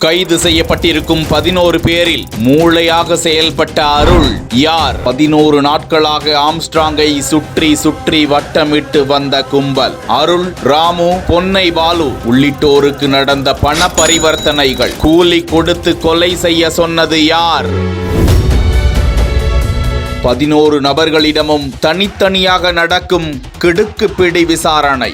கைது செய்யப்பட்டிருக்கும் 11 பேரில் மூளையாக செயல்பட்ட அருள் யார்? 11 நாட்களாக ஆம்ஸ்ட்ராங்கை சுற்றி சுற்றி வட்டமிட்டு வந்த கும்பல். அருள், ராமு, பொன்னை பாலு உள்ளிட்டோருக்கு நடந்த பண பரிவர்த்தனைகள். கூலி கொடுத்து கொலை செய்ய சொன்னது யார்? 11 நபர்களிடமும் தனித்தனியாக நடக்கும் கிடுக்குப்பிடி விசாரணை.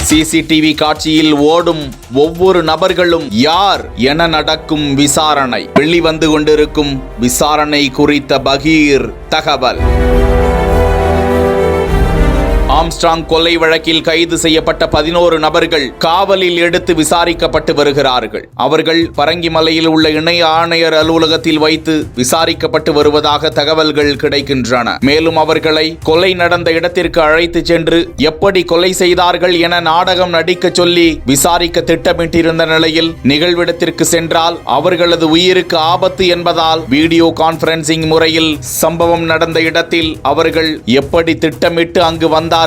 சிசிடிவி காட்சியில் ஓடும் ஒவ்வொரு நபர்களும் யார் என நடக்கும் விசாரணை. வெளிவந்து கொண்டிருக்கும் விசாரணை குறித்த பகீர் தகவல். ஆம்ஸ்ட்ராங் கொலை வழக்கில் கைது செய்யப்பட்ட 11 நபர்கள் காவலில் எடுத்து விசாரிக்கப்பட்டு வருகிறார்கள். அவர்கள் பரங்கிமலையில் உள்ள இணை ஆணையர் அலுவலகத்தில் வைத்து விசாரிக்கப்பட்டு வருவதாக தகவல்கள் கிடைக்கின்றன. மேலும் அவர்களை கொலை நடந்த இடத்திற்கு அழைத்து சென்று எப்படி கொலை செய்தார்கள் என நாடகம் நடிக்க சொல்லி விசாரிக்க திட்டமிட்டிருந்த நிலையில் நிகழ்விடத்திற்கு சென்றால் அவர்களது உயிருக்கு ஆபத்து என்பதால் வீடியோ கான்பரன்சிங் முறையில் சம்பவம் நடந்த இடத்தில் அவர்கள் எப்படி திட்டமிட்டு அங்கு வந்தார்கள்,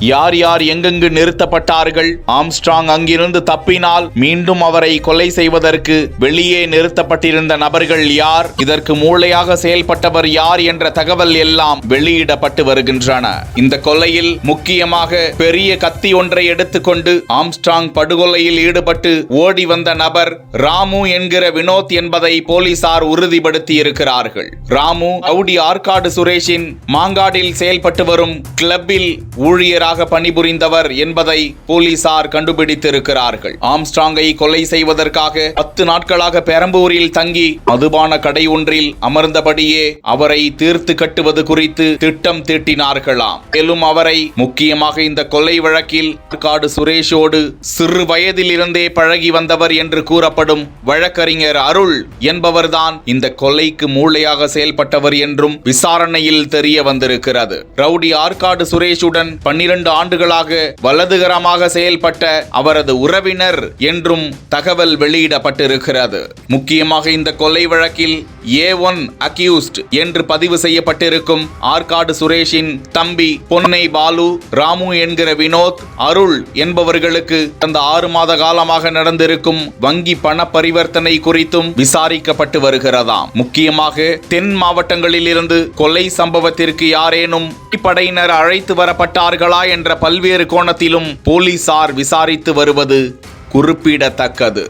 யார் யார் எங்கெங்கு நிறுத்தப்பட்டார்கள், ஆம்ஸ்ட்ராங் அங்கிருந்து தப்பினால் மீண்டும் அவரை கொலை செய்வதற்கு வெளியே நிறுத்தப்பட்டிருந்த நபர்கள் யார், இதற்கு மூளையாக செயல்பட்டவர் யார் என்ற தகவல் எல்லாம் வெளியிடப்பட்டு வருகின்றன. இந்த கொலையில் முக்கியமாக பெரிய கத்தி ஒன்றை எடுத்துக்கொண்டு ஆம்ஸ்ட்ராங் படுகொலையில் ஈடுபட்டு ஓடி வந்த நபர் ராமு என்கிற வினோத் என்பதை போலீசார் உறுதிப்படுத்தி இருக்கிறார்கள். ராமு ரவுடி ஆற்காடு சுரேஷின் மாங்காடில் செயல்பட்டு வரும் கிளப்பில் ஊழியராக பணிபுரிந்தவர் என்பதை போலீசார் கண்டுபிடித்திருக்கிறார்கள். ஆம்ஸ்ட்ராங்கை கொலை செய்வதற்காக 10 நாட்களாக பெரம்பூரில் தங்கி மதுபான கடை ஒன்றில் அமர்ந்தபடியே அவரை தீர்த்து கட்டுவது குறித்து திட்டம் தீட்டினார்களாம். மேலும் அவரை முக்கியமாக இந்த கொலை வழக்கில் ஆற்காடு சுரேஷோடு சிறு வயதில் இருந்தே பழகி வந்தவர் என்று கூறப்படும் வழக்கறிஞர் அருள் என்பவர்தான் இந்த கொலைக்கு மூளையாக செயல்பட்டவர் என்றும் விசாரணையில் தெரிய வந்திருக்கிறது. ரவுடி ஆற்காடு சுரேஷுடன் 12 ஆண்டுகளாக வலதுகரமாக செயல்பட்ட அவரது உறவினர் என்றும் தகவல் வெளியிடப்பட்டிருக்கிறது. முக்கியமாக இந்த கொலை வழக்கில் A1 அக்யூஸ்ட் என்று பதிவு செய்யப்பட்டிருக்கும் ஆற்காடு சுரேஷின் தம்பி பொன்னை பாலு, ராமு என்கிற வினோத், அருள் என்பவர்களுக்கு கடந்த 6 மாத காலமாக நடந்திருக்கும் வங்கி பண பரிவர்த்தனை குறித்தும் விசாரிக்கப்பட்டு வருகிறதாம். முக்கியமாக தென் மாவட்டங்களில் இருந்து கொலை சம்பவத்திற்கு யாரேனும் படையினர் அழைத்து வரப்பட்டார்களா என்ற பல்வேறு கோணத்திலும் போலீசார் விசாரித்து வருவது குறிப்பிடத்தக்கது.